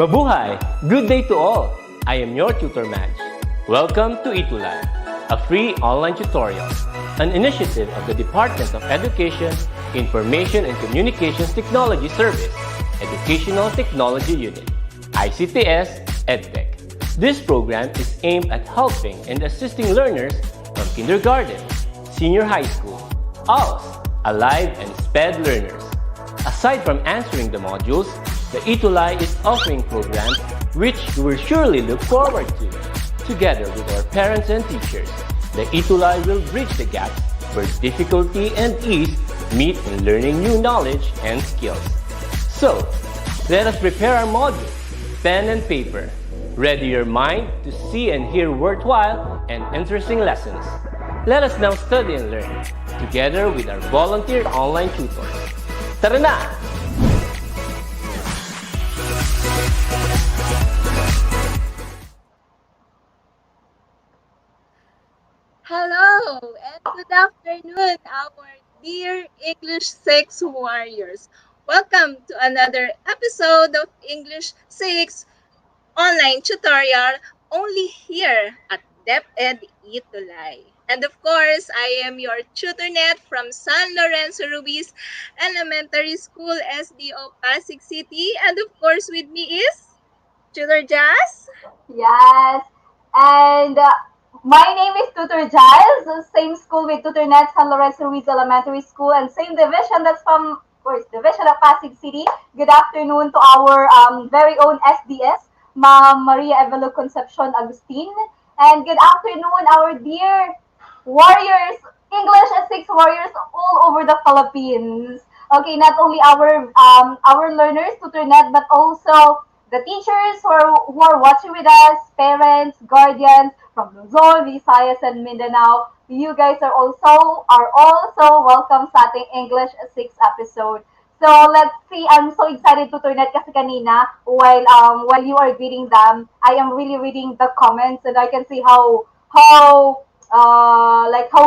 Mabuhay! Good day to all! I am your tutor Madge. Welcome to ETUlay, a free online tutorial, an initiative of the Department of Education, Information and Communications Technology Service, Educational Technology Unit, ICTS EdTech. This program is aimed at helping and assisting learners from kindergarten, senior high school, ALS, Alive, and SPED learners. Aside from answering the modules, the ETUlay is offering programs which you will surely look forward to. Together with our parents and teachers, the ETUlay will bridge the gap where difficulty and ease meet in learning new knowledge and skills. So, let us prepare our modules, pen and paper. Ready your mind to see and hear worthwhile and interesting lessons. Let us now study and learn, together with our volunteer online tutors. Tara na! Hello and good afternoon, our dear English 6 warriors. Welcome to another episode of English 6 online tutorial only here at DepEd ETUlay. And of course, I am your tutornet from San Lorenzo Ruiz Elementary School, SDO Pasig City. And of course, with me is Tutor Jazz. Yes. And my name is Tutor Giles, same school with Tutor Net, San Lorenzo Ruiz Elementary School, and same division, that's from, of course, division of Pasig City. Good afternoon to our very own SDS, Ma'am Maria Evelo Concepcion Agustin. And good afternoon, our dear warriors, English as 6 warriors all over the Philippines. Okay, not only our learners, Tutor Net, but also the teachers who are watching with us, parents, guardians from Luzon, Visayas, and Mindanao. You guys are also welcome sa ating English 6 episode. So let's see. I'm so excited to turn it kasi kanina while you are greeting them, I am really reading the comments and I can see how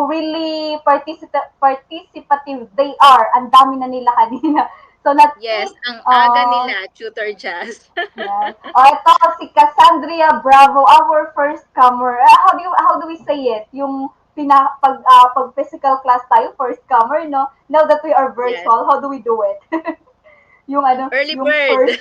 really participative they are. Ang dami na nila kanina. So let's Yes, see. ang aga nila, Tutor Jazz. Yes. Ito si Cassandra Bravo, our first comer. How do we say it? Yung pag physical class tayo, first comer, no? Now that we are virtual, how do we do it? yung Early yung bird.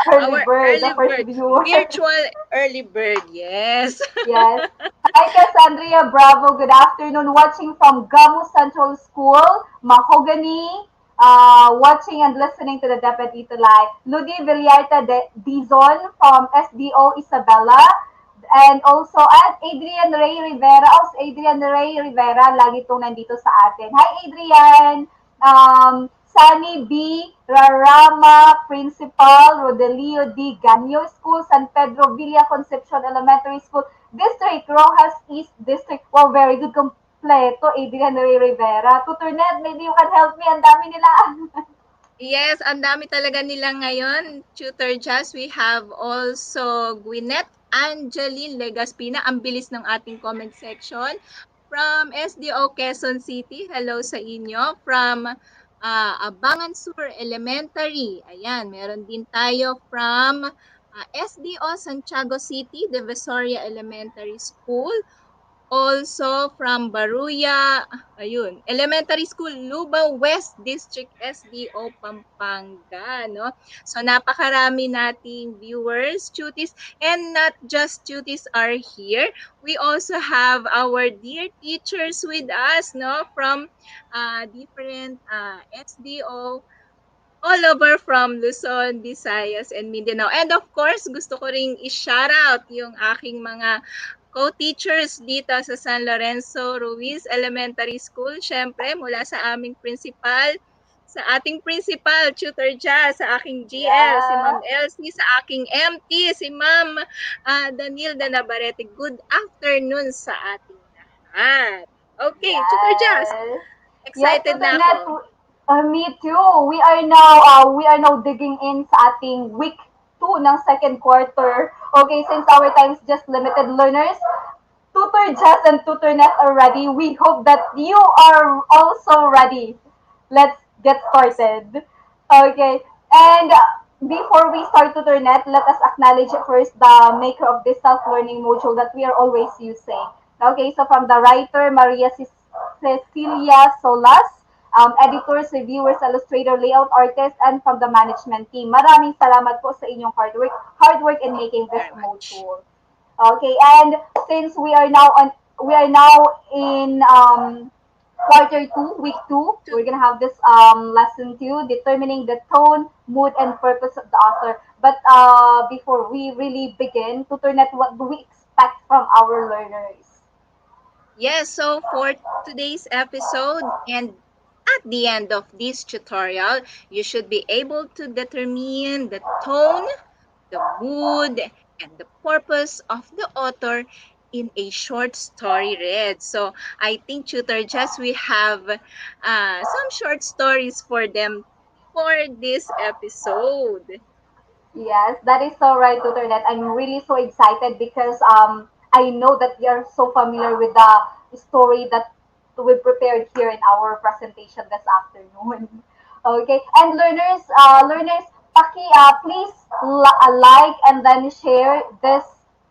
early Our bird, early the first bird. viewer. Virtual early bird, yes. Yes. Hi, Cassandra Bravo. Good afternoon. Watching from Gamu Central School, Mahogany. Watching and listening to the DepEd ETUlay. Ludi Villarta Dizon from SDO Isabela. And also, at Adrian Ray Rivera. Adrian Ray Rivera, lagi itong nandito sa atin. Hi, Adrian! Sunny B. Rarama Principal, Rodelio D. Ganyo School, San Pedro Villa Concepcion Elementary School, District, Rojas East District. Wow, very good kompleto, Adrian Ray Rivera. Tutor Ned, maybe you can help me. Ang dami nila. Yes, ang dami talaga nila ngayon. Tutor Jazz, we have also Gwyneth Angeline Legaspina. Ang bilis ng ating comment section. From SDO Quezon City, hello sa inyo. From Abangan Sur Elementary, ayan, meron din tayo from SDO Santiago City, Divisoria Elementary School. Also from Baruya, ayun, Elementary School, Lubao West District, SDO Pampanga, no? So napakarami nating viewers, cuties, and not just cuties are here. We also have our dear teachers with us, no? From different SDO all over from Luzon, Visayas, and Mindanao. And of course, gusto ko ring i-shout out yung aking mga co-teachers dito sa San Lorenzo Ruiz Elementary School. Siyempre, mula sa aming principal, sa ating principal, Tutor Jazz, sa aking GL, si Ma'am Elsie, sa aking MT, si Ma'am Danilda Navarrete. Good afternoon sa ating lahat. Okay, Yes. Tutor Jazz, excited Yes, na Tutor ako. Me too. We are now digging in sa ating week 2 ng second quarter. Okay, since our time is just limited learners, Tutor Jess and Tutor Net are ready. We hope that you are also ready. Let's get started. Okay. And before we start TutorNet, let us acknowledge first the maker of this self-learning module that we are always using. Okay, so from the writer, Maria Cecilia Solas, editors, reviewers, illustrator, layout artist, and from the management team. Maraming salamat po sa inyong hard work in Thank you making this very much. module. Okay, and since we are now in quarter two, week two, Two. we're gonna have this lesson two, determining the tone, mood, and purpose of the author. But before we really begin, Tutornet, what do we expect from our learners? Yes, so for today's episode and at the end of this tutorial, you should be able to determine the tone, the mood, and the purpose of the author in a short story read. So I think Tutor Just we have some short stories for them for this episode. Yes, that is so right, Tutornet. I'm really so excited because I know that you're so familiar with the story that we prepared here in our presentation this afternoon. Okay, and learners, please like and then share this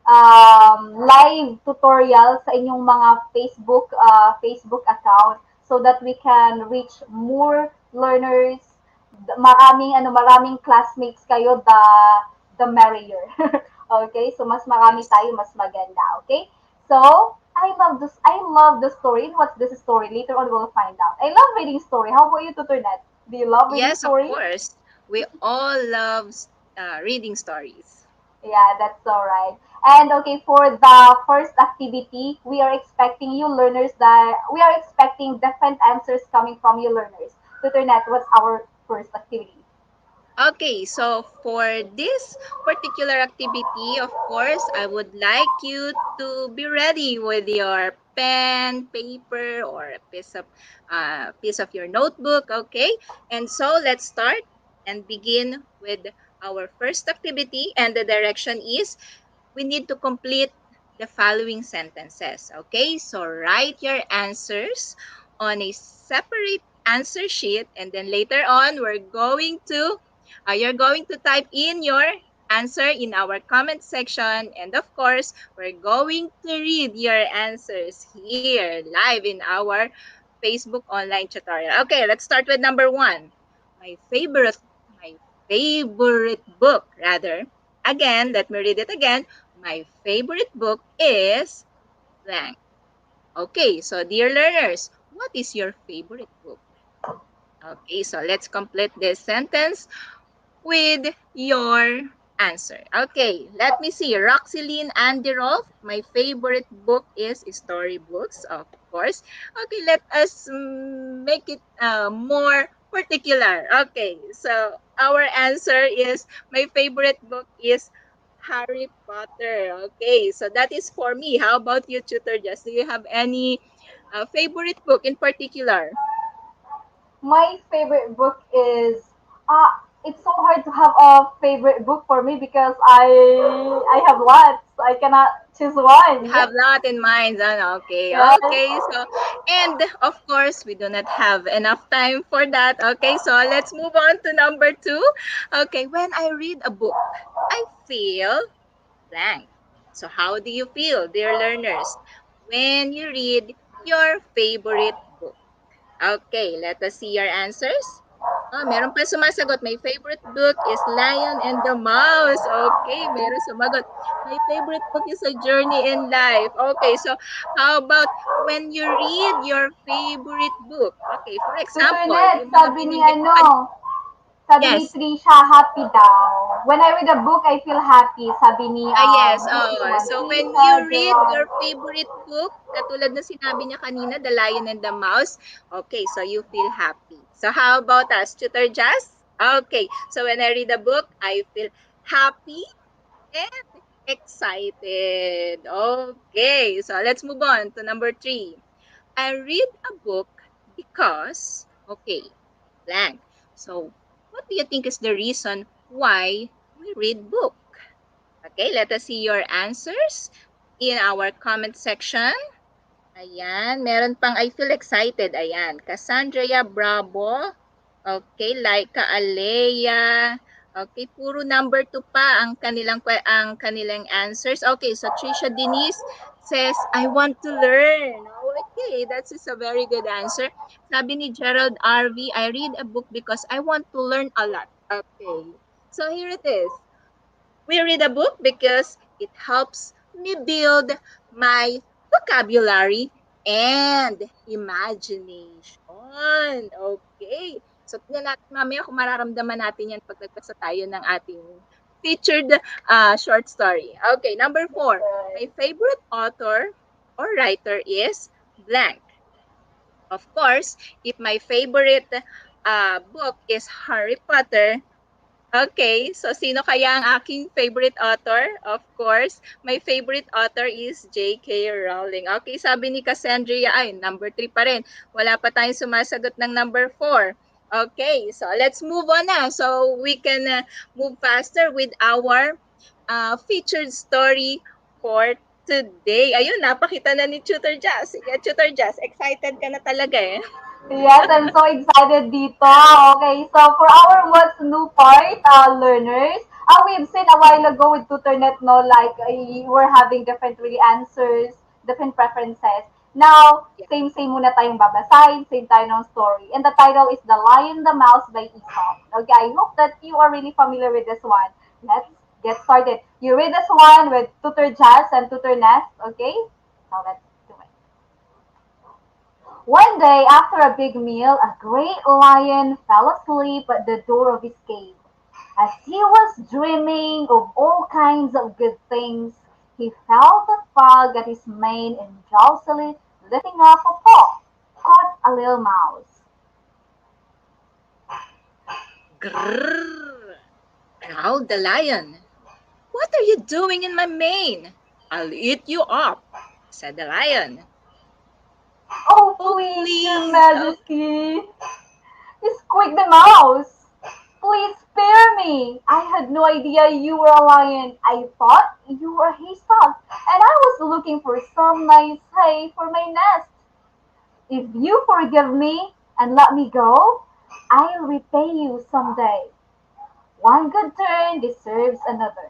live tutorial sa inyong mga Facebook account so that we can reach more learners, maraming classmates kayo, the merrier. Okay? So mas marami Yes. tayo, mas maganda, okay? So, I love the story. What's this story? Later on we'll find out. I love reading story. How about you, Tutornet? Do you love reading Yes, of story? course. We all love reading stories. Yeah, that's all right. And okay, for the first activity, we are expecting different answers coming from you learners. Tutornet, what's our first activity? Okay, so for this particular activity, of course, I would like you to be ready with your pen, paper, or a piece of your notebook. Okay, and so let's start and begin with our first activity. And the direction is we need to complete the following sentences. Okay, so write your answers on a separate answer sheet, and then later on, you're going to type in your answer in our comment section, and of course, we're going to read your answers here live in our Facebook online tutorial. Okay, let's start with number one. My favorite, my favorite book, rather. Again, let me read it again. My favorite book is blank. Okay, so dear learners, what is your favorite book? Okay, so let's complete this sentence with your answer. Okay, let me see. Roxeline Anderolf, my favorite book is storybooks, of course. Okay, let us make it more particular. Okay, so our answer is my favorite book is Harry Potter. Okay, so that is for me. How about you, Tutor Jess? Do you have any favorite book in particular? My favorite book is uh it's so hard to have a favorite book for me because I have lots. I cannot choose You one. have lot in mind, ano? Okay, Yes. okay. So, and of course, we do not have enough time for that. Okay, so let's move on to number two. Okay, when I read a book, I feel blank. So, how do you feel, dear learners, when you read your favorite book? Okay, let us see your answers. Oh, meron pa sumasagot. My favorite book is Lion and the Mouse. Okay, meron sumagot. My favorite book is A Journey in Life. Okay, so how about when you read your favorite book? Okay, for example, Tutornet, yung mga binanggit ko sabi ni yes. Trisha, happy daw. When I read a book, I feel happy. Sabi ni Yes. this Oh, one, so when Trisha, you read Jerome. your favorite book, katulad na sinabi niya kanina, The Lion and the Mouse, okay, so you feel happy. So how about us, Tutor Jazz? Okay, so when I read a book, I feel happy and excited. Okay, so let's move on to number three. I read a book because, okay, blank. So what do you think is the reason why we read book? Okay, let us see your answers in our comment section. Ayan, meron pang I feel excited. Ayan, Cassandra Bravo. Okay, Laika Alea. Okay, puro number 2 pa ang kanilang answers. Okay, so Trisha Denise says, I want to learn. Okay, that's is a very good answer. Sabi ni Gerald RV, I read a book because I want to learn a lot. Okay. So here it is. We read a book because it helps me build my vocabulary and imagination. Okay. So, tingnan natin mamaya kung mararamdaman natin yan pag nagbasa tayo ng ating featured short story. Okay, number 4. My favorite author or writer is blank. Of course, if my favorite book is Harry Potter, okay, so sino kaya ang aking favorite author? Of course, my favorite author is J.K. Rowling. Okay, sabi ni Cassandra, ay, number 3 pa rin. Wala pa tayong sumasagot ng number 4. Okay, so let's move on na. So we can move faster with our featured story for today. Ayun, napakita na ni Tutor Jazz. Sige, Tutor Jazz, excited ka na talaga eh. Yes, I'm so excited dito. Okay, so for our what's new part, learners, we've seen a while ago with TutorNet, no, like we're having different really answers, different preferences. Now, Yeah. same muna tayong babasahin, same tayo ng story. And the title is The Lion, the Mouse by Aesop. Okay, I hope that you are really familiar with this one. Let's get started. You read this one with Tutor Jazz and Tutor Ness, okay? So let's do it. One day, after a big meal, a great lion fell asleep at the door of his cave. As he was dreaming of all kinds of good things, he felt a tug at his mane and drowsily lifting up a paw, caught a little mouse. Grrr, growled the lion. What are you doing in my mane? I'll eat you up, said the lion. Oh, Oh, please, Your please. Majesty, squeaked the mouse. Please spare me. I had no idea you were a lion. I thought you were a haystack, and I was looking for some nice hay for my nest. If you forgive me and let me go, I'll repay you someday. One good turn deserves another.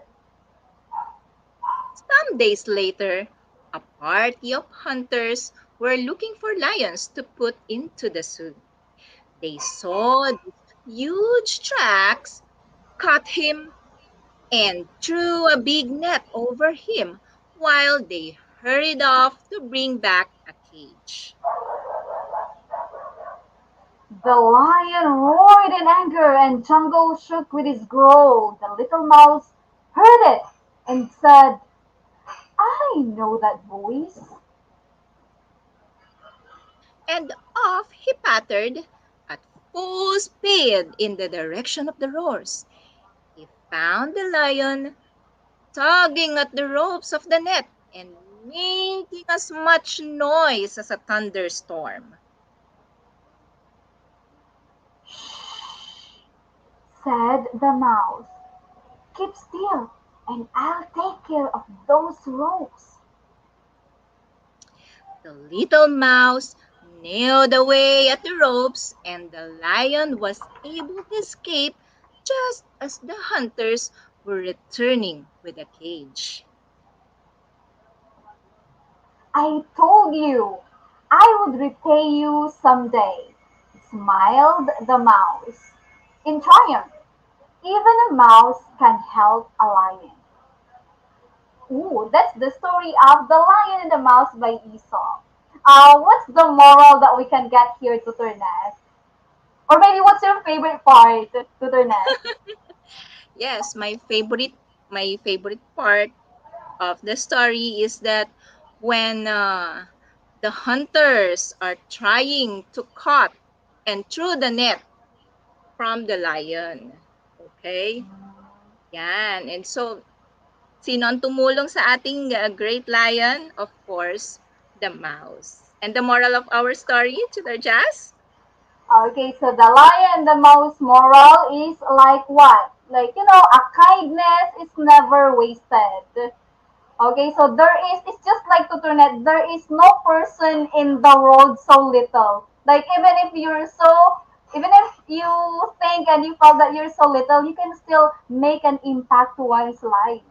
Some days later, a party of hunters were looking for lions to put into the zoo. They saw these huge tracks, caught him, and threw a big net over him while they hurried off to bring back a cage. The lion roared in anger and Jungle shook with his growl. The little mouse heard it and said, I know that voice. And off he pattered at full speed in the direction of the roars. He found the lion tugging at the ropes of the net and making as much noise as a thunderstorm. Said the mouse. Keep still and I'll take care of those ropes. The little mouse nailed away at the ropes, and the lion was able to escape just as the hunters were returning with a cage. I told you I would repay you someday, smiled the mouse. In triumph, even a mouse can help a lion. Ooh, that's the story of The Lion and the Mouse by Aesop. What's the moral that we can get here, Tutor Ness? Or maybe what's your favorite part, Tutor Ness? Yes, my favorite part of the story is that when the hunters are trying to cut and throw the net from the lion. Okay? Yan. And so, sino ang tumulong sa ating great lion? Of course, the mouse. And the moral of our story, Tutor Jazz? Okay, so the lion and the mouse moral is like what? Like, a kindness is never wasted. Okay, so it's just like Tuturnet, there is no person in the world so little. Like, even if you're so even if you think and you felt that you're so little, you can still make an impact to one's lives.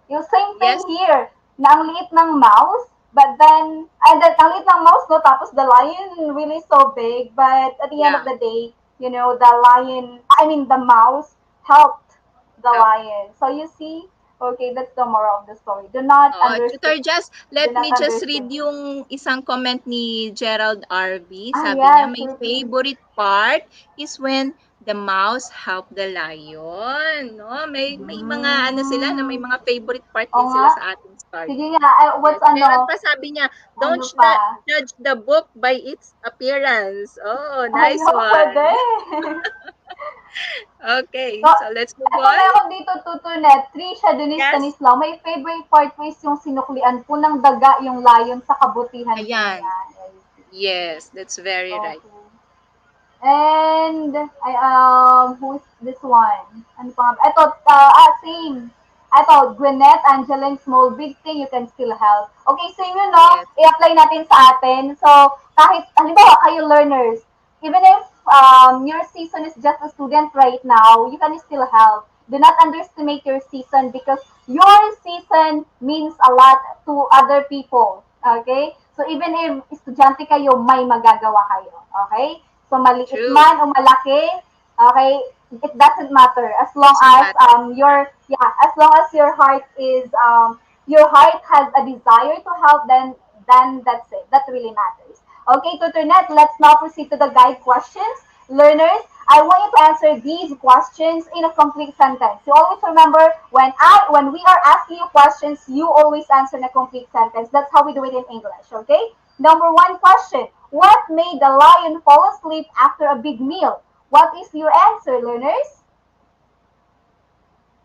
Yung same thing Yes. here, na ang liit ng mouse, but then, and then, ang liit ng mouse, no, tapos the lion really so big, but at the end Yeah. of the day, the lion, the mouse helped the Help. lion. So you see, okay, that's the moral of the story. Do not Tutor underestimate. Just, Do let not me just read underestimate. yung isang comment ni Gerald RV. Ah, Sabi niya, yes, my repeat. favorite part is when the mouse help the lion. No? May mga ano sila, na may Mm, mga favorite part oo din nga. sila sa ating story. Sige nga, Yes. what's ano, Meron pa sabi niya, don't ano pa? judge the book by its appearance. Oh, Ay, nice oo, pwede. one. So, Okay, so let's move eto on. meron dito tutunet, Trisha Denise Yes. Stanislaw, my favorite part po is yung sinuklian po ng daga yung layon sa kabutihan po Ayan. niya. Yes, that's very right. Okay. And who's this one? Ano pa nga? Ito, same. Ito, Gwyneth, Angeline, small, big thing, you can still help. Okay, so yun, no? Yes. I-apply natin sa atin. So, kahit, halimbawa, kayo learners, even if your season is just a student right now, you can still help. Do not underestimate your season because your season means a lot to other people. Okay? So, even if estudyante kayo, may magagawa kayo. Okay? So, maliit True. man o malaki, okay, it doesn't matter as long Doesn't as matter. as long as your heart has a desire to help, then that's it. That really matters. Okay, Tutornet, let's now proceed to the guide questions. Learners, I want you to answer these questions in a complete sentence. You always remember when we are asking you questions, you always answer in a complete sentence. That's how we do it in English, okay? Number one question. What made the lion fall asleep after a big meal? What is your answer, learners?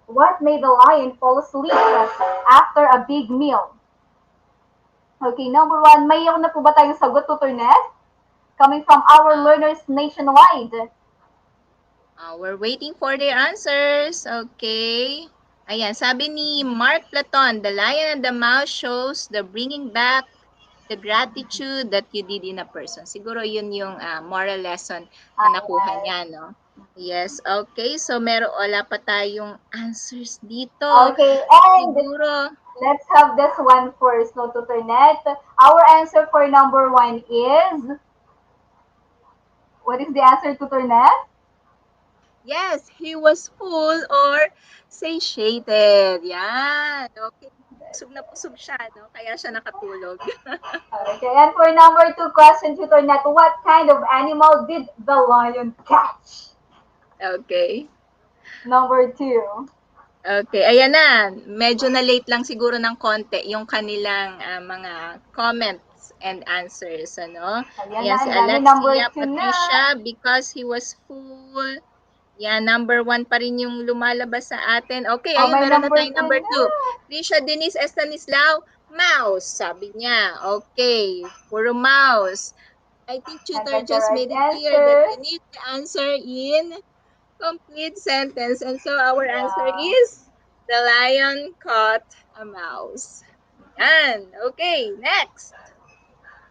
What made the lion fall asleep after a big meal? Okay, number one, may na po ba tayong sagot, Tutornet? Coming from our learners nationwide. We're waiting for their answers. Okay. Ayan, sabi ni Mark Platon, the lion and the mouse shows the bringing back the gratitude that you did in a person. Siguro yun yung moral lesson na nakuha Yes. niya, no? Yes, okay. So, wala pa tayong answers dito. Okay, and Siguro, let's have this one first, no, Tutornet. Our answer for number one is, what is the answer, Tutornet? yes, he was full or satiated. Yan. Okay. Pusog siya, no? Kaya siya nakatulog. Okay, and for number two question, Tutornet, what kind of animal did the lion catch? Okay. Number two. Okay, ayan na. Medyo na late lang siguro ng konti yung kanilang mga comments and answers, ano? Ayan Ayan, na, si ang dami number Alexia two na. Patricia, because he was full. Yan, number 1 pa rin yung lumalabas sa atin. Okay, Oh, ayun, may meron na number tayong two number na. 2. Trisha Denise Estanislao, mouse, sabi niya. Okay, puro mouse. I think And tutor that's the just right made it clear that answer. you need to answer in complete sentence. And so our answer Yeah. is the lion caught a mouse. Yan. Okay, next.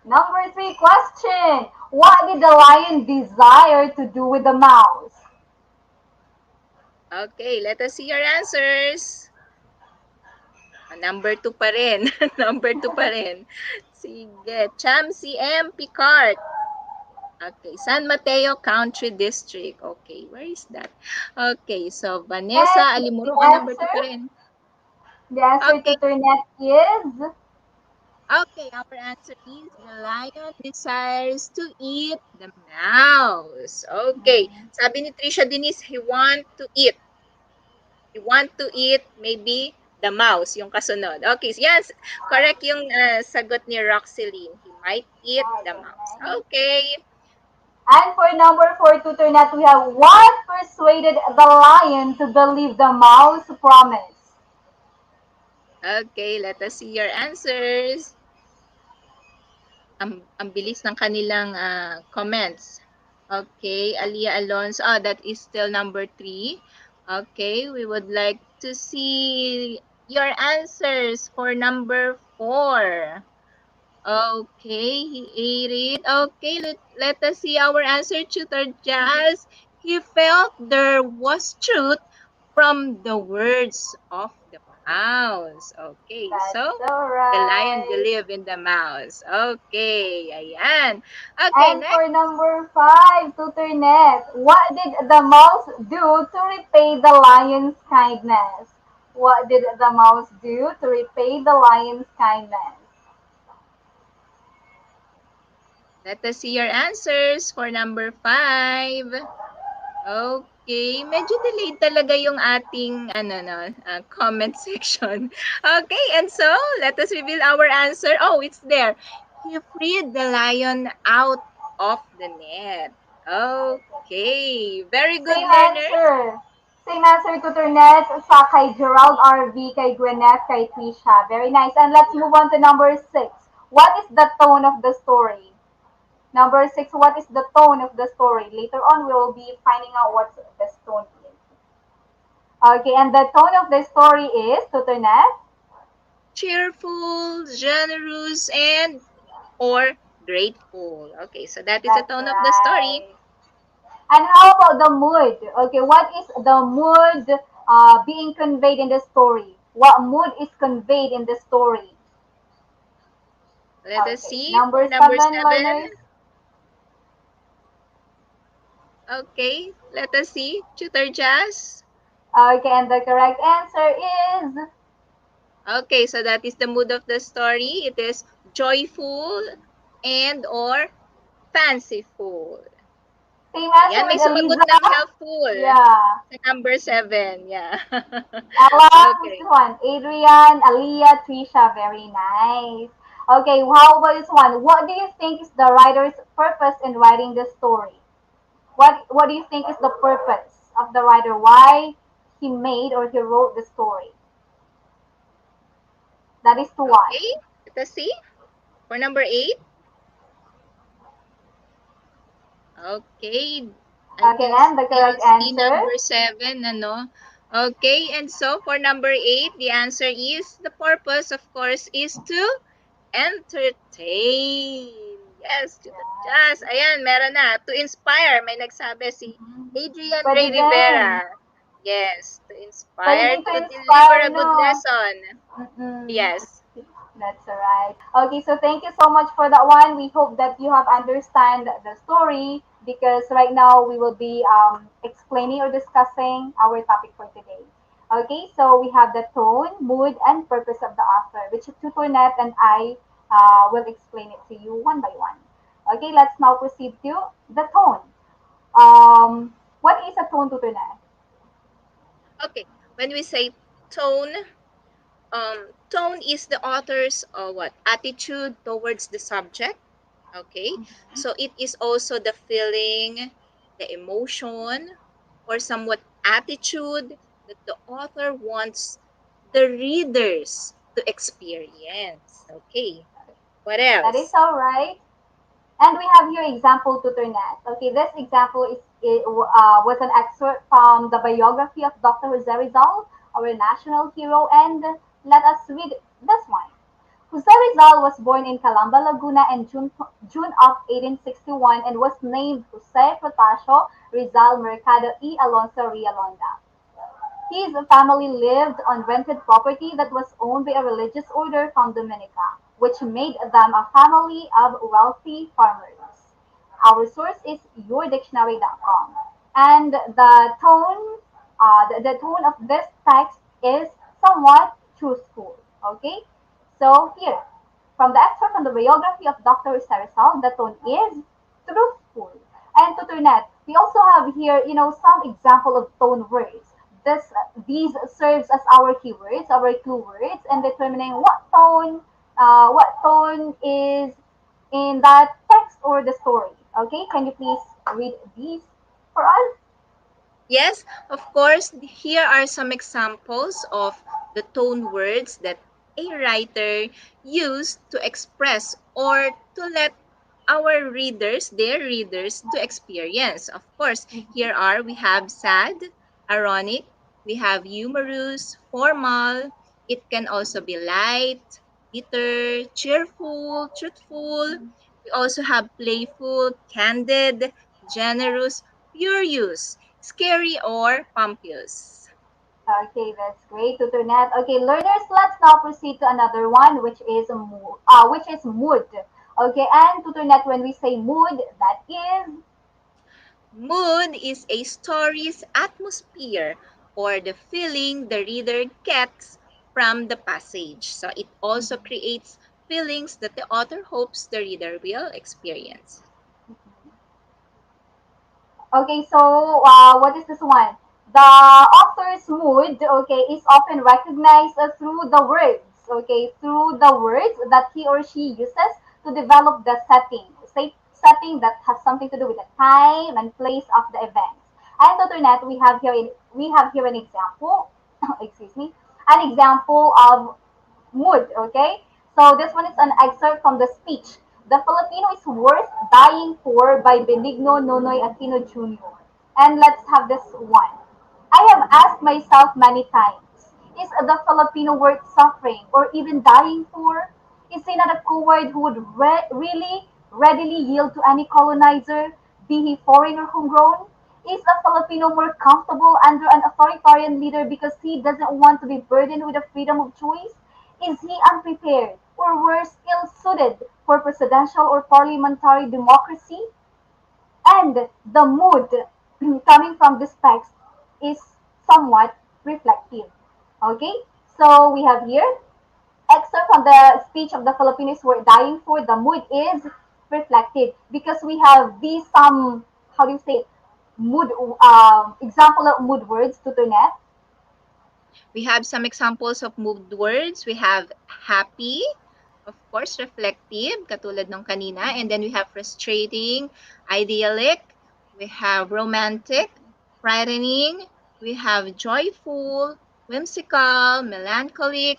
Number three question. What did the lion desire to do with the mouse? Okay, let us see your answers. Number 2 pa rin. Number 2 pa rin. Sige. Cham CM Picard. Okay. San Mateo Country District. Okay. Where is that? Okay. So, Vanessa And the Alimuruan, number 2 pa answer? rin. The answer Okay. to Turnet is? Okay. Our answer is the lion desires to eat the mouse. Okay. Sabi ni Trisha Denise, he want to eat. You want to eat maybe the mouse, yung kasunod. Okay, yes, correct yung sagot ni Roxeline. He might eat the mouse. Okay. And for number four, Tutornet, we have what persuaded the lion to believe the mouse promise? Okay, let us see your answers. Ang bilis ng kanilang comments. Okay, Alia Alonso. Oh, that is still number 3. Okay, we would like to see your answers for number 4. Okay, he ate it. Okay, let us see our answer, Tutor Jazz. He felt there was truth from the words of the mouse. Okay, That's so so the lion right. believed in the mouse. Okay, ayan. Okay, And next. for number 5, Tutor Net, what did the mouse do to repay the lion's kindness? What did the mouse do to repay the lion's kindness? Let us see your answers for number 5. Okay, medyo delayed talaga yung ating comment section. Okay, and so let us reveal our answer. Oh, it's there. He freed the lion out of the net. Okay, very good Same learners. answer. Same answer, Tutor Net, sa kay Gerald RV, kay Gwyneth, kay Trisha. Very nice. And let's Yeah. move on to number 6. What is the tone of the story? Number 6, what is the tone of the story? Later on, we will be finding out what the tone is. Okay, and the tone of the story is, Tutor Net? Cheerful, generous, and or grateful. Okay, so that is the That's tone of the story. right. And how about the mood? Okay, what is the mood being conveyed in the story? What mood is conveyed in the story? Let us Okay, see for number number 7, 7. learners. Okay, let us see. Tutor Jazz. Okay, and the correct answer is Okay, so that is the mood of the story. It is joyful and or fanciful. same answer Ayan, may with sumagot Eliza. ng helpful Yeah. sa number 7. Yeah. Ella, who's Okay. this one? Adrian, Aliyah, Trisha. Very nice. Okay, how about this one? What do you think is the writer's purpose in writing the story? What do you think is the purpose of the writer? Why he made or he wrote the story? That is to what? Okay, let us see. For number 8. Okay, I Okay, can and the still correct see answer. number 7, ano? Okay, and so for number 8, the answer is, the purpose, of course, is to entertain. Yes, just. Right. Ayan, meron na. To inspire, may nagsabi si Mhm. Adrian Pwede Ray din. Rivera. Yes, to Pwede inspire, din to to deliver inspire, a good no? lesson. Mm-mm. Yes. That's alright. Okay, so thank you so much for that one. We hope that you have understand the story because right now we will be explaining or discussing our topic for today. Okay, so we have the tone, mood, and purpose of the author, which Tutor Net and I will explain it to you one by one. Okay, let's now proceed to the tone. What is a tone, Tutor Net? Okay. When we say tone, tone is the author's what attitude towards the subject. Okay, so it is also the feeling, the emotion, or somewhat attitude that the author wants the readers to experience. Okay, what That is else? all right. And we have here example tutorness. Okay, this example was an excerpt from the biography of Dr. Jose Rizal, our national hero, and let us read this one. Jose Rizal was born in Calamba, Laguna in June of 1861 and was named Jose Protasio Rizal Mercado y Alonso Rialonda. His family lived on rented property that was owned by a religious order from Dominica, which made them a family of wealthy farmers. Our source is yourdictionary.com. And the tone of this text is somewhat truthful. Okay, so here, from the excerpt from the biography of Dr. Sarisal, the tone is truthful. And to Turnet, we also have here, some example of tone words. These serves as our keywords, our clue words, and determining what tone is in that text or the story. Okay, can you please read these for us? Yes, of course, here are some examples of the tone words that a writer used to express or to let our readers, their readers, to experience. Of course, here are we have sad, ironic, we have humorous, formal, it can also be light, bitter, cheerful, truthful. We also have playful, candid, generous, furious, scary, or pompous. Okay, that's great, Tutor Net. Okay, learners, let's now proceed to another one, which is mood. Okay, and Tutor Net, when we say mood, that is Mood is a story's atmosphere or the feeling the reader gets from the passage. So it also creates feelings that the author hopes the reader will experience. okay. So, what is this one? The author's mood, okay, is often recognized through the words, okay, through the words that he or she uses to develop the setting, say setting that has something to do with the time and place of the events. And Dr. Net, we have here an example, excuse me, an example of mood, okay? So this one is an excerpt from the speech. The Filipino is worth dying for by Benigno Nonoy Aquino Jr. And let's have this one. I have asked myself many times, is the Filipino worth suffering or even dying for? Is he not a coward who would really readily yield to any colonizer, be he foreign or homegrown? Is a Filipino more comfortable under an authoritarian leader because he doesn't want to be burdened with the freedom of choice? Is he unprepared or worse, ill suited for presidential or parliamentary democracy? And the mood coming from this text is somewhat reflective. Okay, so we have here excerpt from the speech of the Filipinos were dying for. The mood is reflective because we have these how do you say it? Mood example of mood words to Turnet. We have some examples of moved words. We have happy, of course, reflective, katulad ng kanina. And then we have frustrating, idyllic. We have romantic, frightening. We have joyful, whimsical, melancholic,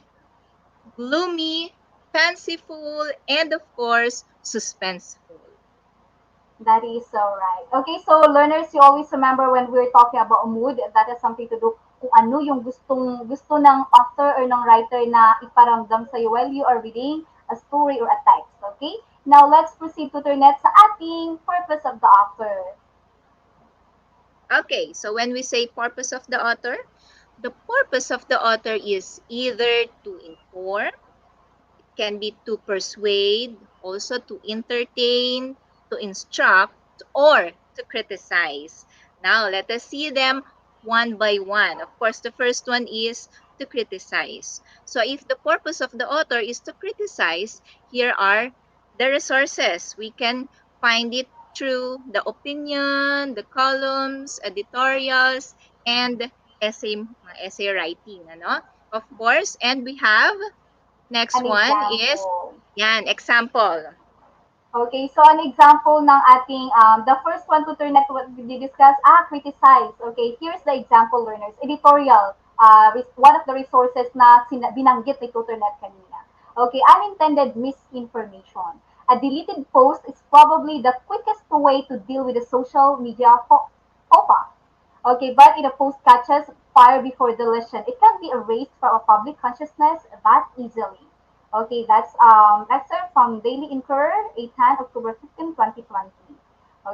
gloomy, fanciful, and of course, suspenseful. That is so right. Okay, so learners, you always remember when we're talking about mood, that has something to do kung ano yung gusto ng author or ng writer na iparamdam sa'yo while you are reading a story or a text. Okay? Now, let's proceed to Turnet sa ating purpose of the author. Okay, so when we say purpose of the author, the purpose of the author is either to inform, can be to persuade, also to entertain, to instruct, or to criticize. Now, let us see them one by one. Of course, the first one is to criticize. So, if the purpose of the author is to criticize, here are the resources. We can find it through the opinion, the columns, editorials, and essay writing. Ano? Of course, and we have next An one is, example. yan, example. Okay, so an example ng ating, the first one to turn what we discuss, criticize. Okay, here's the example, learners. Editorial, one of the resources na binanggit ni Tutornet kanina. Okay, unintended misinformation. A deleted post is probably the quickest way to deal with the social media faux pas. Okay, but if a post catches fire before deletion, it can be erased from a public consciousness that easily. Okay, that's excerpt from Daily Inquirer, 8 October 15, 2020.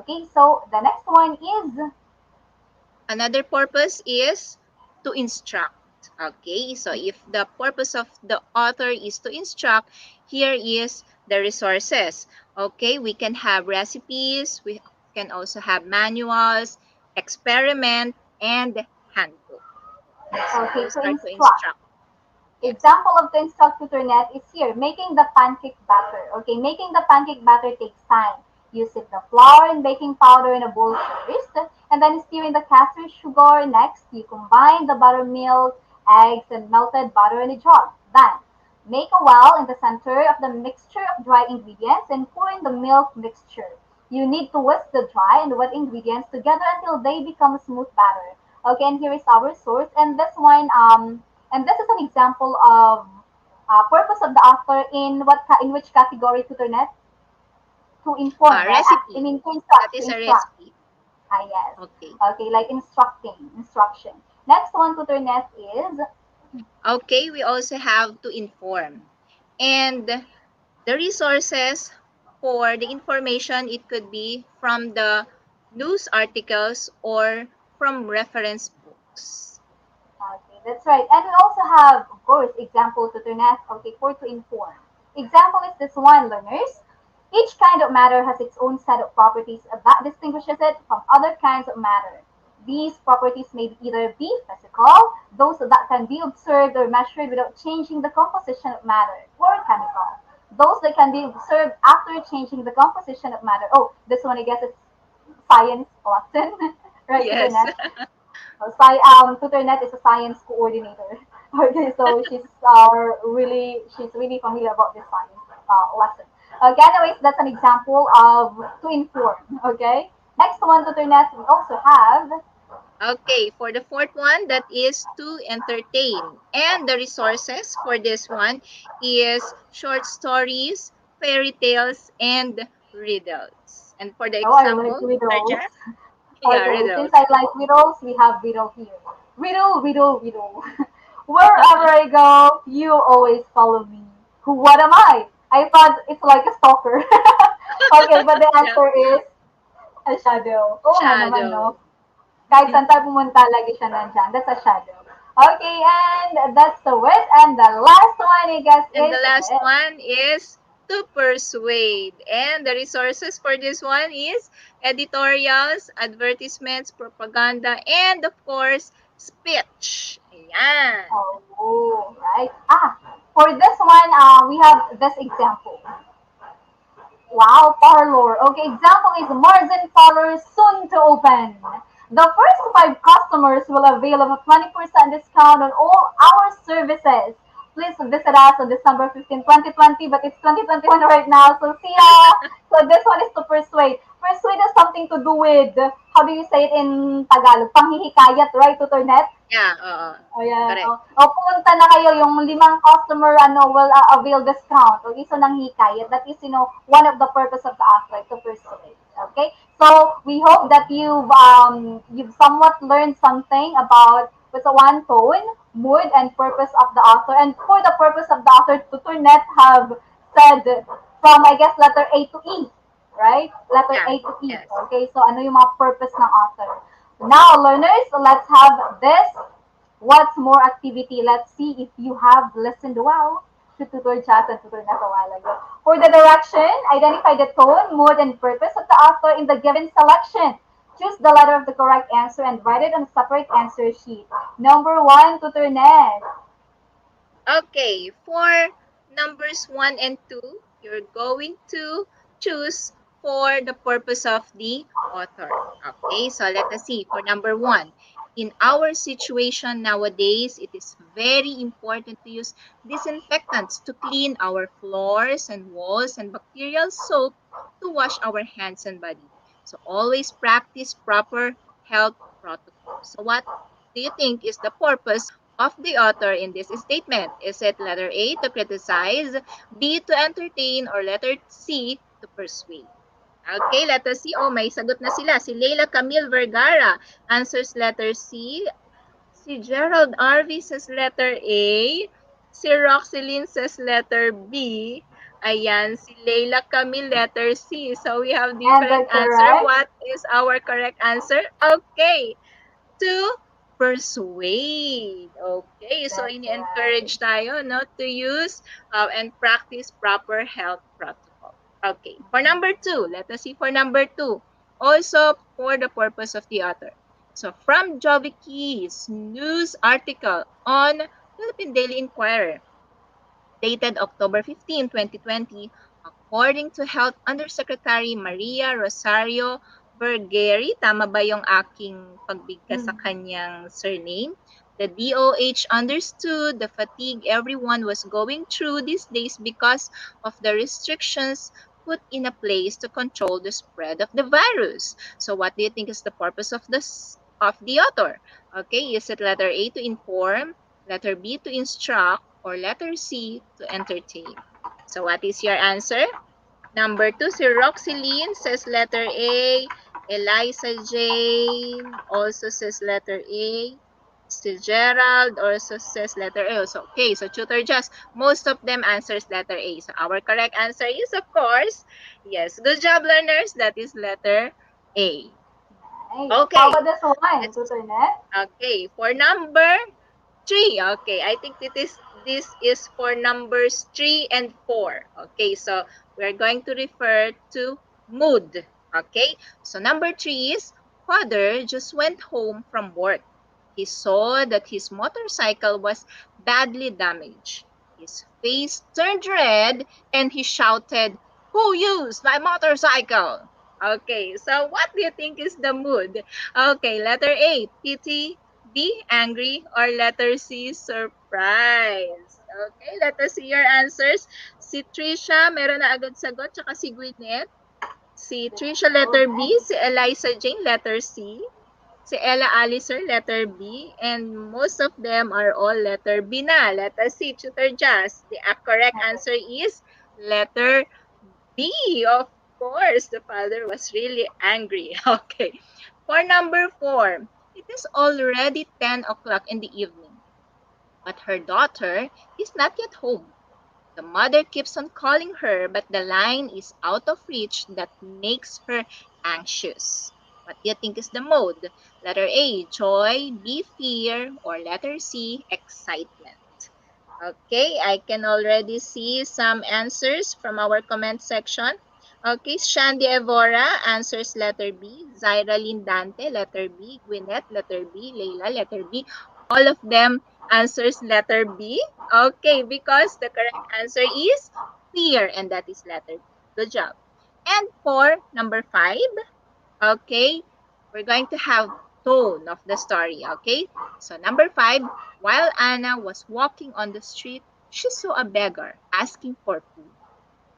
Okay, so the next one is Another purpose is to instruct. Okay, so if the purpose of the author is to instruct, here is the resources. Okay, we can have recipes, we can also have manuals, experiment, and handbook. So okay those to are to instruct. instruct. Yes. Example of the instruct tutornet is here, making the pancake batter. Okay, making the pancake batter takes time. You sip the flour and baking powder in a bowl first, and then stir in the castor sugar. Next, you combine the buttermilk, eggs, and melted butter in a jar. Then, make a well in the center of the mixture of dry ingredients and pour in the milk mixture. You need to whisk the dry and wet ingredients together until they become a smooth batter. Okay, and here is our source. And this is an example of purpose of the author in in which category tutornet to inform, right? I Recipe. mean That to is a instruct. recipe. Ah, yes. Okay. Okay, like instruction. Next one tutornet is Okay, we also have to inform. And the resources for the information, it could be from the news articles or from reference books. Okay, that's right. And we also have, of course, example tutorness, okay, for to inform. Example is this one, learners. Each kind of matter has its own set of properties that distinguishes it from other kinds of matter. These properties may either be physical, those that can be observed or measured without changing the composition of matter, or chemical, those that can be observed after changing the composition of matter. Oh, this one I guess is science lesson, right, Yes. tutorness? Tutornet is a science coordinator. Okay, so she's really familiar about this science lesson. Okay, anyways, that's an example of to inform. Okay, next one, Tutornet, we also have. Okay, for the fourth one, that is to entertain. And the resources for this one is short stories, fairy tales, and riddles. And for the Oh, I like example, Mr. riddles. Jazz? Yeah, Okay, since riddles. I like riddles, we have riddle here. Riddle, riddle, riddle. Wherever I go, you always follow me. Who? What am I? I thought it's like a stalker. Okay, but the Yeah, answer is a shadow. Oo nga naman, no? shadow. Kahit saan tayo pumunta, lagi siya nandyan. That's a shadow. Okay, and that's the word. And the last one, I guess, And is the last this. one is to persuade. And the resources for this one is editorials, advertisements, propaganda, and of course, speech. Ayan. Oh, right. For this one, we have this example. Wow, parlor. Okay, example is Margin Parlor soon to open. The first five customers will avail of a 20% discount on all our services. Please visit us on December 15, 2020, but it's 2021 right now, so see ya! So this one is to persuade. Persuade has something to do with, how do you say it in Tagalog? Panghihikayat, right, Tutornet? Yeah, oo. Oh, yeah. Correct. Pumunta na kayo, yung 5 customer, will avail discount. Okay, so nang hikayat. That is, one of the purpose of the offer, to persuade. Okay? So, we hope that you've somewhat learned something about with the one tone, mood, and purpose of the author. And for the purpose of the author, Tutornet have said from, I guess, letter A to E. Right? Letter Yeah. A to E. Yes. Okay, so ano yung mga purpose ng author? Now, learners, let's have this. What's more activity? Let's see if you have listened well to Tutor Chat and Tutor Net a while ago. For the direction, identify the tone, mood, and purpose of the author in the given selection. Choose the letter of the correct answer and write it on a separate answer sheet. Number one, Tutor Net. Okay, for numbers 1 and 2, you're going to choose for the purpose of the author. Okay, so let us see. For number 1, in our situation nowadays, it is very important to use disinfectants to clean our floors and walls and bacterial soap to wash our hands and body. So always practice proper health protocols. So what do you think is the purpose of the author in this statement? Is it letter A, to criticize, B, to entertain, or letter C, to persuade? Okay, letter C. Oh, may sagot na sila. Si Leila Camille Vergara answers letter C. Si Gerald Arvey says letter A. Si Roxeline says letter B. Ayan, si Leila Camille letter C. So we have And different the answer. correct. What is our correct answer? Okay, to persuade. Okay, so That's right. ini-encourage tayo no to use and practice proper health protocol. Okay, for number 2, let us see for number 2. Also for the purpose of the author. So from Joviki's news article on Philippine Daily Inquirer, dated October 15, 2020, according to Health Undersecretary Maria Rosario Bergeri, tama ba yung aking pagbigkas sa Mm. kanyang surname? The DOH understood the fatigue everyone was going through these days because of the restrictions put in a place to control the spread of the virus. So what do you think is the purpose of the author? Okay, is it letter A, to inform, letter B, to instruct, or letter C, to entertain? So what is your answer? Number 2, si Roxeline says letter A. Eliza Jane also says letter A. Si Gerald also says letter A. So, okay, so Tutor Just, most of them answers letter A. So, our correct answer is, of course, yes. Good job, learners. That is letter A. Nice. How Okay, about this one, let's, Tutor Net? okay, for number 3. Okay, I think this is for numbers 3 and 4. Okay, so we're going to refer to mood. Okay, so number 3 is father just went home from work. He saw that his motorcycle was badly damaged. His face turned red and he shouted, "Who used my motorcycle?" Okay, so what do you think is the mood? Okay, letter A, pity, B, angry, or letter C, surprise? Okay, let us see your answers. Si Trisha, meron na agad sagot, tsaka si Gwyneth. Si Trisha, Oh, letter B. nice. Si Eliza Jane, letter C. Si Ella Alicer, letter B. And most of them are all letter B na. Let us see, Tutor Jazz. The correct answer is letter B. Of course, the father was really angry. Okay. For number 4, it is already 10 o'clock in the evening, but her daughter is not yet home. The mother keeps on calling her, but the line is out of reach. That makes her anxious. What do you think is the mode? Letter A, joy, B, fear, or letter C, excitement? Okay, I can already see some answers from our comment section. Okay, Shandy Evora answers letter B. Zaira Lindante, letter B. Gwyneth, letter B. Leila, letter B. All of them answers letter B. Okay, because the correct answer is fear, and that is letter B. Good job. And for number 5, okay, we're going to have tone of the story, okay? So number 5, while Anna was walking on the street, she saw a beggar asking for food.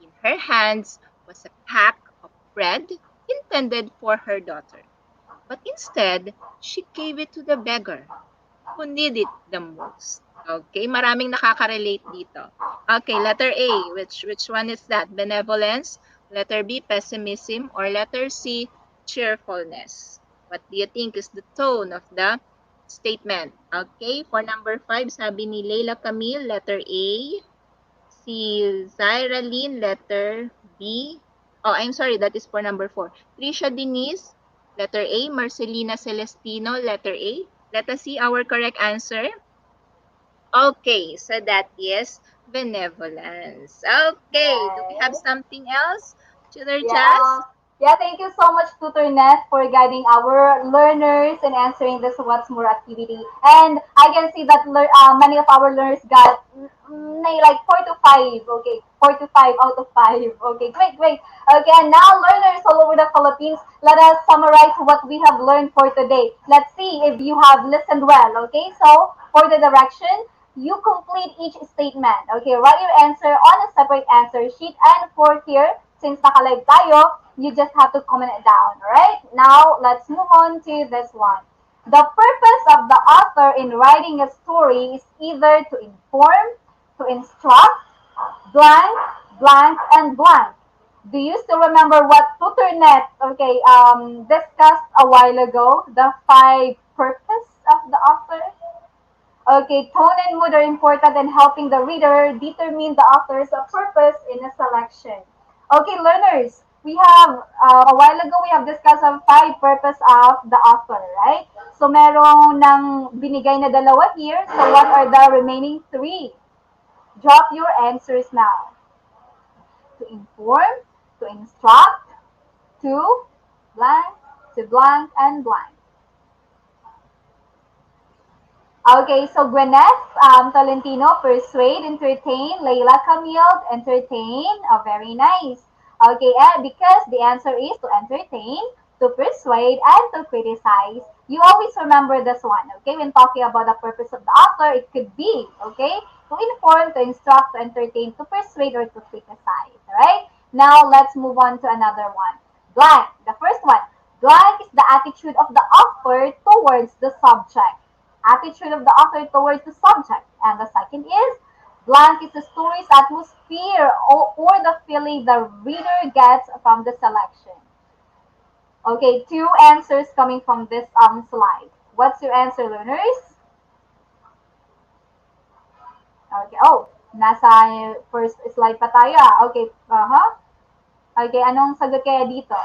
In her hands was a pack of bread intended for her daughter. But instead, she gave it to the beggar who need it the most. Okay, maraming nakaka-relate dito. Okay, letter A, which one is that? Benevolence, letter B, pessimism, or letter C, cheerfulness? What do you think is the tone of the statement? Okay, for number 5, sabi ni Leila Camille, letter A. Si Zaira Lynn, letter B. Oh, I'm sorry, that is for number 4. Trisha Denise, letter A. Marcelina Celestino, letter A. Let us see our correct answer. Okay, so that is benevolence. Okay, do we have Yes. something else? Tutor Yeah, Jazz? yeah, thank you so much, Tutor Ness, for guiding our learners and answering this What's More activity. And I can see that many of our learners got like 4 to 5. Okay, 4 to 5 out of 5. Okay, great, great. Okay, and now learners all over the Philippines, let us summarize what we have learned for today. Let's see if you have listened well. Okay, so for the direction, you complete each statement. Okay, write your answer on a separate answer sheet. And for here, since naka-live tayo, you just have to comment it down. Alright? Now, let's move on to this one. The purpose of the author in writing a story is either to inform, to instruct, blank, blank, and blank. Do you still remember what TutorNet, discussed a while ago? The 5 purpose of the author? Okay, tone and mood are important in helping the reader determine the author's purpose in a selection. Okay, learners, we have, a while ago, we have discussed ang 5 purpose of the author, right? So, merong nang binigay na dalawa here. So, what are the remaining 3? Drop your answers now. To inform, to instruct, to blank, to blank, and blank. Okay, so Gwyneth Tolentino, persuade, entertain. Leila Camille, entertain. Oh, very nice. Okay, because the answer is to entertain, to persuade, and to criticize. You always remember this one, okay? When talking about the purpose of the author, it could be, okay? To inform, to instruct, to entertain, to persuade, or to criticize, alright? Now, let's move on to another one. Blank, the first one. Blank is the attitude of the author towards the subject. Attitude of the author towards the subject. And the second is, blank is the story's atmosphere or the feeling the reader gets from the selection. Okay, 2 answers coming from this slide. What's your answer, learners? Okay, oh, nasa first slide pa tayo. Okay, Okay, anong sagot kaya dito?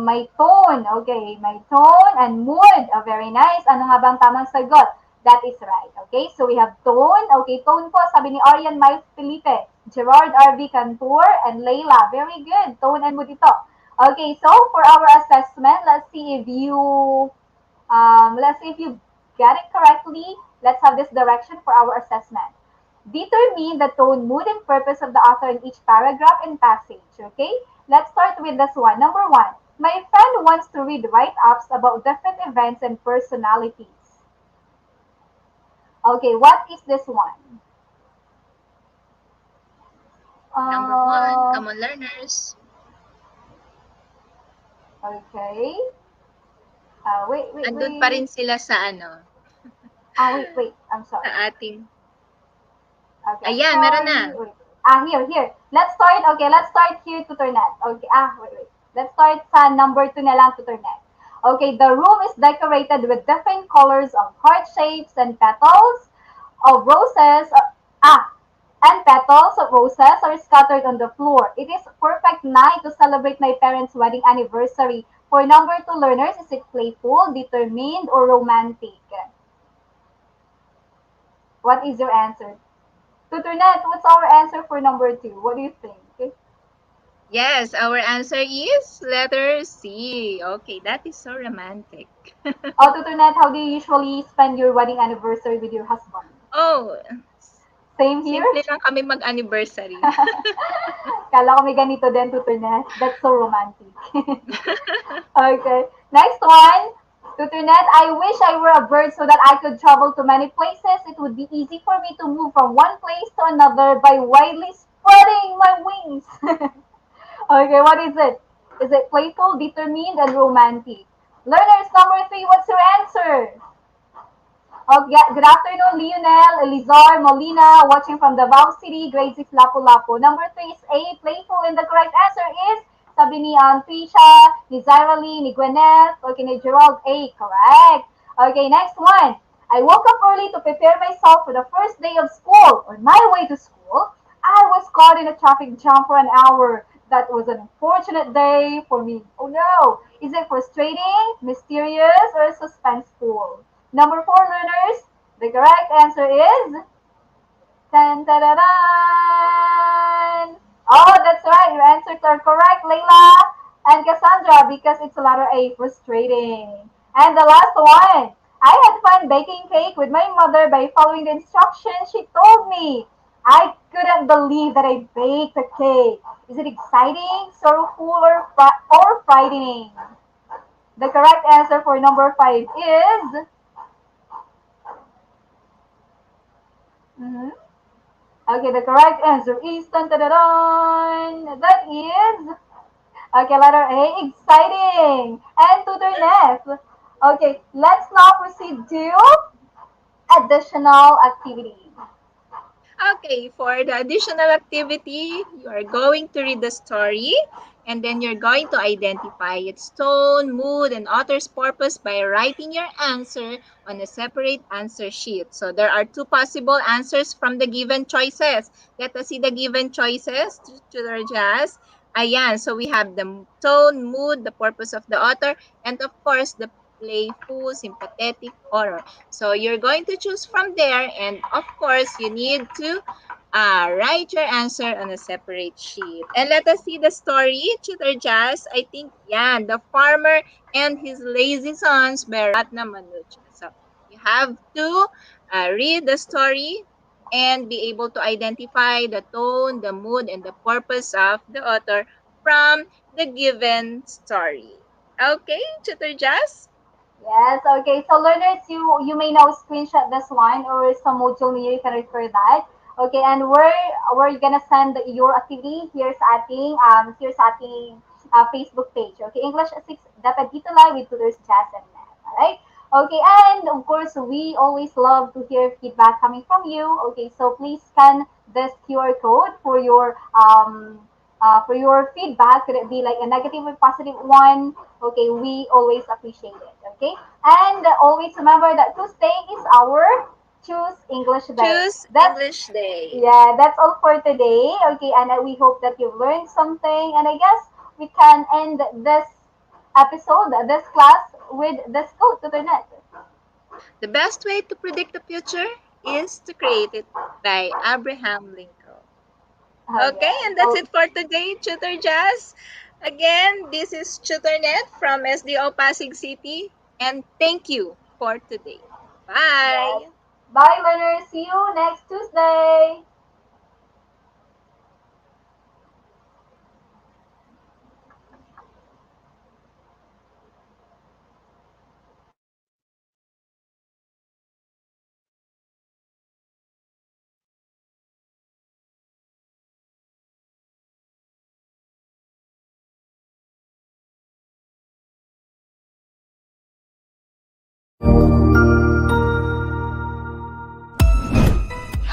May tone. Okay, may tone and mood. Very nice. Ano nga bang tamang sagot? That is right. Okay, so we have tone. Okay, tone po, sabi ni Orion Miles Felipe, Gerard R.V. Cantor, and Layla. Very good. Tone and mood ito. Okay, so for our assessment, let's see if you get it correctly. Let's have this direction for our assessment. Determine the tone, mood, and purpose of the author in each paragraph and passage. Okay? Let's start with this one. Number one. My friend wants to read write-ups about different events and personalities. Okay, what is this one? Number one, Uh, come on learners. okay. Andun pa rin sila sa Wait. I'm sa sorry. ating. Okay, I'm Ayan, meron na. sorry. Wait. Here. Let's start. Okay, let's start here, Tutornet. Okay, wait. Let's start sa number 2 na lang, Tutornet. Okay, the room is decorated with different colors of heart shapes and petals of roses. And petals of roses are scattered on the floor. It is a perfect night to celebrate my parents' wedding anniversary. For number 2 learners, is it playful, determined, or romantic? What is your answer? Tutornet, what's our answer for number 2? What do you think? Yes, our answer is letter C. Okay, that is so romantic. Tutornet, how do you usually spend your wedding anniversary with your husband? Oh, Same here? simple lang kami mag-anniversary. Kala ko may ganito din, Tutornet. That's so romantic. Okay. Next one. Tutornet, I wish I were a bird so that I could travel to many places. It would be easy for me to move from one place to another by widely spreading my wings. Okay, what is it? Is it playful, determined, and romantic? Learners, number 3, what's your answer? Okay, good afternoon, Lionel, Elizar, Molina, watching from Davao City, grade 6, Lapu-Lapu. Number 3 is A, playful, and the correct answer is, sabi ni Trisha, ni Zyralee, ni Gwyneth, okay, ni Gerald, A, correct. Okay, next one. I woke up early to prepare myself for the first day of school. On my way to school, I was caught in a traffic jam for an hour. That was an unfortunate day for me. Oh no! Is it frustrating, mysterious, or suspenseful? Number 4 learners, the correct answer is tan ta da dan. Oh, that's right. Your answers are correct, Layla and Cassandra, because it's a letter A, frustrating. And the last one. I had fun baking cake with my mother by following the instructions she told me. I couldn't believe that I baked a cake. Is it exciting, sorrowful, or frightening? The correct answer for number 5 is Okay, the correct answer is dun, dun, dun, dun. That is letter A, exciting. And to the next. Okay, let's now proceed to additional activity. Okay, for the additional activity, you are going to read the story and then you're going to identify its tone, mood, and author's purpose by writing your answer on a separate answer sheet. So there are 2 possible answers from the given choices. Let us see the given choices, Tutor Jazz. Ayan, so we have the tone, mood, the purpose of the author, and of course, the playful, sympathetic, horror. So you're going to choose from there, and of course, you need to write your answer on a separate sheet. And let us see the story, Tutor Jazz. I think, yan, The Farmer and His Lazy Sons by Ratna Manucha. So you have to read the story and be able to identify the tone, the mood, and the purpose of the author from the given story. Okay, Tutor Jazz? Yes, okay. So learners, you may now screenshot this one or some module near you can refer that. Okay, and we're gonna send your activity here's ating Facebook page. Okay, English 6 DepEd ETUlay with tutors Jazz and Math. Alright? Okay, and of course we always love to hear feedback coming from you. Okay, so please scan this QR code for your feedback. Could it be like a negative or positive one? Okay, we always appreciate it. Okay, and always remember that Tuesday is our Choose English Day. Choose English Day. Yeah, that's all for today. Okay, and we hope that you've learned something. And I guess we can end this episode, this class, with this quote to the net. The best way to predict the future is to create it, by Abraham Lincoln. Okay, and that's it for today, Tutor Jazz. Again, this is TutorNet from SDO Pasig City, and thank you for today. Bye! Yes. Bye, learners. See you next Tuesday.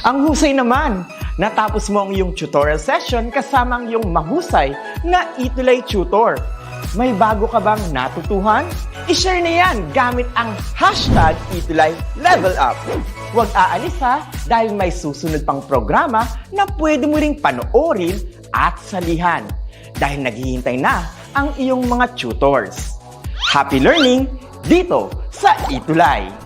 Ang husay naman! Natapos mo ang iyong tutorial session kasama ang iyong mahusay na ETUlay tutor. May bago ka bang natutuhan? I-share na yan gamit ang hashtag ETUlay Level Up. Huwag aalis ha, dahil may susunod pang programa na pwede mo ring panoorin at salihan. Dahil naghihintay na ang iyong mga tutors. Happy learning dito sa ETUlay!